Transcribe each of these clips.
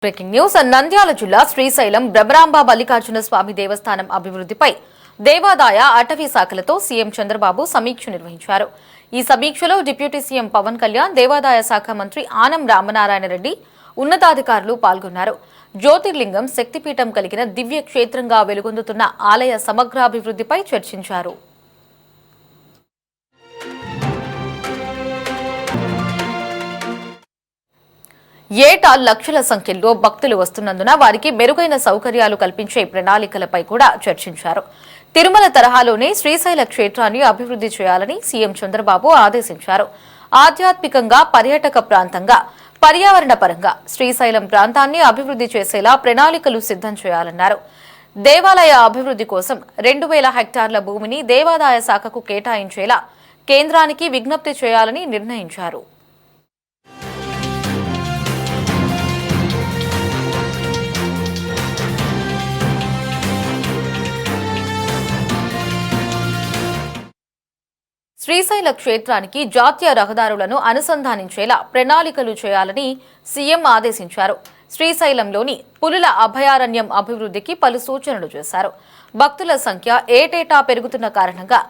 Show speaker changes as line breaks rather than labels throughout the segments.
Breaking news. Nandyal జిల్లా శ్రీశైలం బ్రహ్మరాంబ మల్లికార్జున స్వామి దేవస్థానం అభివృద్ధిపై దేవాదాయ అటవీ శాఖలతో సీఎం చంద్రబాబు సమీక్ష నిర్వహించారు. ఈ సమీక్షలో డిప్యూటీ సీఎం పవన్ కళ్యాణ్, దేవాదాయ శాఖ మంత్రి ఆనం రామనారాయణ రెడ్డి, ఉన్నతాధికారులు పాల్గొన్నారు. జ్యోతిర్లింగం శక్తిపీఠం కలిగిన దివ్య క్షేత్రంగా వెలుగొందుతున్న ఆలయ సమగ్రాభివృద్ధిపై చర్చించారు. ఏటా లక్షల సంఖ్యలో భక్తులు వస్తున్నందున వారికి మెరుగైన సౌకర్యాలు కల్పించే ప్రణాళికలపై కూడా చర్చించారు. తిరుమల తరహాలోనే శ్రీశైల క్షేత్రాన్ని అభివృద్ధి చేయాలని సీఎం చంద్రబాబు ఆదేశించారు. ఆధ్యాత్మికంగా, పర్యాటక ప్రాంతంగా, పర్యావరణ పరంగా శ్రీశైలం ప్రాంతాన్ని అభివృద్ధి చేసేలా ప్రణాళికలు సిద్ధం చేయాలన్నారు. దేవాలయ అభివృద్ధి కోసం 2000 హెక్టార్ల భూమిని దేవాదాయ శాఖకు కేటాయించేలా కేంద్రానికి విజ్ఞప్తి చేయాలని నిర్ణయించారు. శ్రీశైల క్షేత్రానికి జాతీయ రహదారులను అనుసంధానించేలా ప్రణాళికలు చేయాలని సీఎం ఆదేశించారు. శ్రీశైలంలోని పులుల అభయారణ్యం అభివృద్ధికి పలు సూచనలు చేశారు. భక్తుల సంఖ్య ఏటేటా పెరుగుతున్న కారణంగా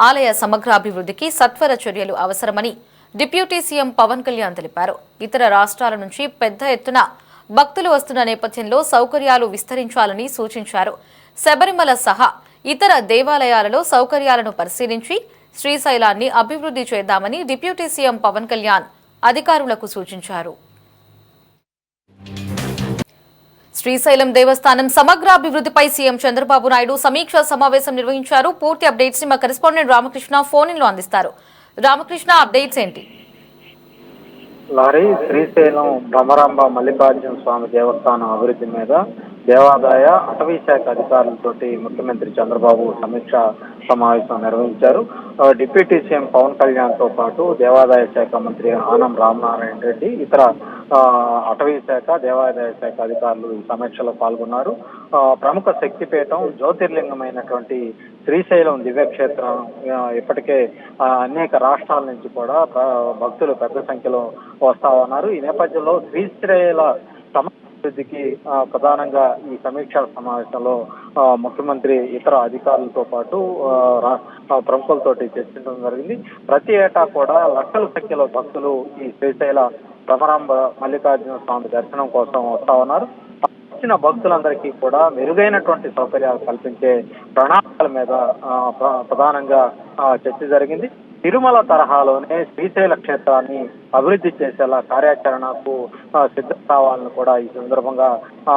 ఆలయ సమగ్రాభివృద్ధికి సత్వర చర్యలు అవసరమని డిప్యూటీ సీఎం పవన్ కళ్యాణ్ తెలిపారు. ఇతర రాష్ట్రాల నుంచి పెద్ద ఎత్తున భక్తులు వస్తున్న నేపథ్యంలో సౌకర్యాలు విస్తరించాలని సూచించారు. శబరిమల సహా ఇతర దేవాలయాలలో సౌకర్యాలను పరిశీలించి శ్రీశైలాన్ని అభివృద్ధి చేద్దామని డిప్యూటీ సీఎం పవన్ కళ్యాణ్ అధికారులకు సూచించారు. శ్రీశైలం దేవస్థానం సమగ్రాభివృద్ధిపై సీఎం చంద్రబాబు నాయుడు సమీక్షా సమావేశం నిర్వహించారు. పూర్తి అప్డేట్స్ ని మా కరెస్పాండెంట్ రామకృష్ణ ఫోన్ ఇన్ లో అందిస్తారు. రామకృష్ణ, అప్డేట్స్ ఏంటి?
శ్రీశైలం బ్రహ్మరాంబ మల్లికార్జున స్వామి దేవస్థానం అభివృద్ధి మీద దేవాదాయ అటవీ శాఖ అధికారులతోటి ముఖ్యమంత్రి చంద్రబాబు సమీక్ష సమావేశం నిర్వహించారు. డిప్యూటీ సీఎం పవన్ కళ్యాణ్ తో పాటు దేవాదాయ శాఖ మంత్రి ఆనం రామనారాయణ రెడ్డి, ఇతర అటవీ శాఖ, దేవాదాయ శాఖ అధికారులు ఈ సమీక్షలో పాల్గొన్నారు. ప్రముఖ శక్తిపీఠం, జ్యోతిర్లింగమైనటువంటి శ్రీశైలం దివ్యక్షేత్రం ఇప్పటికే అనేక రాష్ట్రాల నుంచి కూడా భక్తులు పెద్ద సంఖ్యలో వస్తా ఉన్నారు. ఈ నేపథ్యంలో శ్రీశైల అభివృద్ధికి ప్రధానంగా ఈ సమీక్షా సమావేశంలో ముఖ్యమంత్రి ఇతర అధికారులతో పాటు ప్రముఖులతోటి చర్చించడం జరిగింది. ప్రతి ఏటా కూడా లక్షల సంఖ్యలో భక్తులు ఈ శ్రీశైల బ్రహ్మరాంబ మల్లికార్జున స్వామి దర్శనం కోసం వస్తా ఉన్నారు. వచ్చిన భక్తులందరికీ కూడా మెరుగైనటువంటి సౌకర్యాలు కల్పించే ప్రణాళికల మీద ప్రధానంగా చర్చ జరిగింది. తిరుమల తరహాలోనే శ్రీశైల క్షేత్రాన్ని అభివృద్ధి చేసేలా కార్యాచరణకు సిద్ధం కావాలని కూడా ఈ సందర్భంగా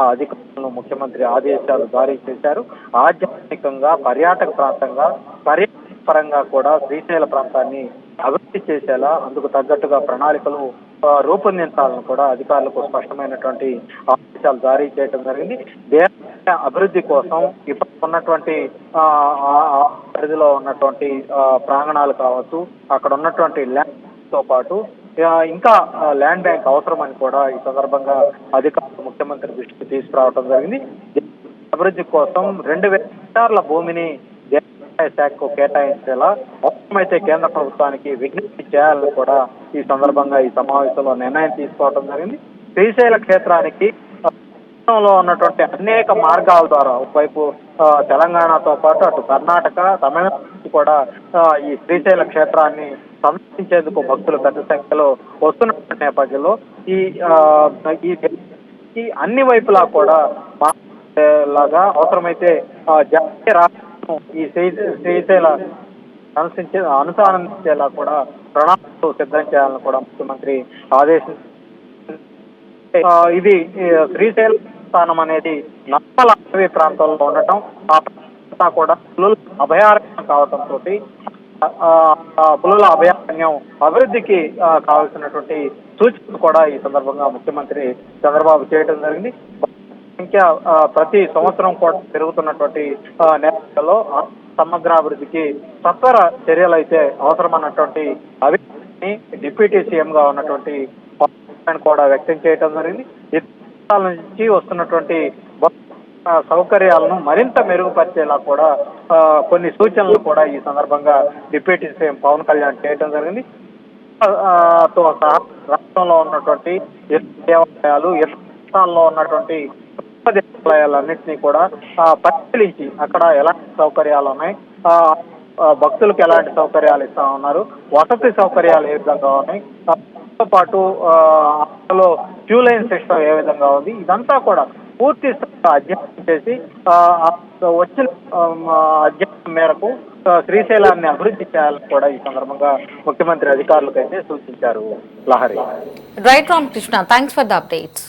అధికారులను ముఖ్యమంత్రి ఆదేశాలు జారీ చేశారు. ఆధ్యాత్మికంగా, పర్యాటక ప్రాంతంగా, పర్యాటకపరంగా కూడా శ్రీశైల ప్రాంతాన్ని అభివృద్ధి చేసేలా అందుకు తగ్గట్టుగా ప్రణాళికలు రూపొందించాలని కూడా అధికారులకు స్పష్టమైనటువంటి ఆదేశాలు జారీ చేయడం జరిగింది. దేవాలయ అభివృద్ధి కోసం ఇప్పుడు ఉన్నటువంటి పరిధిలో ఉన్నటువంటి ప్రాంగణాలు కావచ్చు, అక్కడ ఉన్నటువంటి ల్యాండ్ తో పాటు ఇంకా ల్యాండ్ బ్యాంక్ అవసరమని కూడా ఈ సందర్భంగా అధికారులు ముఖ్యమంత్రి దృష్టికి తీసుకురావడం జరిగింది. అభివృద్ధి కోసం 2000 హెక్టార్ల భూమిని దేవాదాయ శాఖకు కేటాయించేలా అవసరమైతే కేంద్ర ప్రభుత్వానికి విజ్ఞప్తి చేయాలని కూడా ఈ సందర్భంగా ఈ సమావేశంలో నిర్ణయం తీసుకోవడం జరిగింది. శ్రీశైల క్షేత్రానికి లో ఉన్నటువంటి అనేక మార్గాల ద్వారా ఒకవైపు తెలంగాణతో పాటు అటు కర్ణాటక, తమిళనాడు కూడా ఈ శ్రీశైల క్షేత్రాన్ని సందర్శించేందుకు భక్తులు పెద్ద సంఖ్యలో వస్తున్న నేపథ్యంలో ఈ అన్ని వైపులా కూడా లాగా అవసరమైతే జాతీయ రాష్ట్రం ఈ శ్రీశైల అనుసంధానించేలా కూడా ప్రణాళికలు సిద్ధం చేయాలని కూడా ముఖ్యమంత్రి ఆదేశించారు. ఇది శ్రీశైల స్థానం అనేది నక్కల అటవీ ప్రాంతంలో ఉండటం, ఆ ప్రాంతం కూడా పులుల అభయారణ్యం కావడంతో పులుల అభయారణ్యం అభివృద్ధికి కావాల్సినటువంటి సూచనలు కూడా ఈ సందర్భంగా ముఖ్యమంత్రి చంద్రబాబు చేయడం జరిగింది. సంఖ్య ప్రతి సంవత్సరం కూడా పెరుగుతున్నటువంటి నేపథ్యంలో సమగ్రాభివృద్ధికి సత్వర చర్యలు అయితే అవసరమన్నటువంటి అభిప్రాయాన్ని డిప్యూటీ సీఎం గా ఉన్నటువంటి కూడా వ్యక్తం చేయడం జరిగింది. ఇతర నుంచి వస్తున్నటువంటి సౌకర్యాలను మరింత మెరుగుపరిచేలా కూడా కొన్ని సూచనలు కూడా ఈ సందర్భంగా డిప్యూటీ సీఎం పవన్ కళ్యాణ్ చేయడం జరిగింది. తో సహా రాష్ట్రంలో ఉన్నటువంటి దేవాలయాలు ప్రాంతాల్లో ఉన్నటువంటి దేవాలయాలన్నింటినీ కూడా పరిశీలించి అక్కడ ఎలాంటి సౌకర్యాలు ఉన్నాయి, భక్తులకు ఎలాంటి సౌకర్యాలు ఇస్తా ఉన్నారు, వసతి సౌకర్యాలు ఏ విధంగా ఉన్నాయి, తో పాటు అందులో క్యూ లైన్ సిస్టమ్ ఏ విధంగా ఉంది, ఇదంతా కూడా పూర్తి అధ్యయనం చేసి వచ్చిన అధ్యయనం మేరకు శ్రీశైలాన్ని అభివృద్ధి చేయాలని కూడా ఈ సందర్భంగా ముఖ్యమంత్రి అధికారులకు అయితే సూచించారు. Lahari.
Right Ramakrishna, thanks for the updates.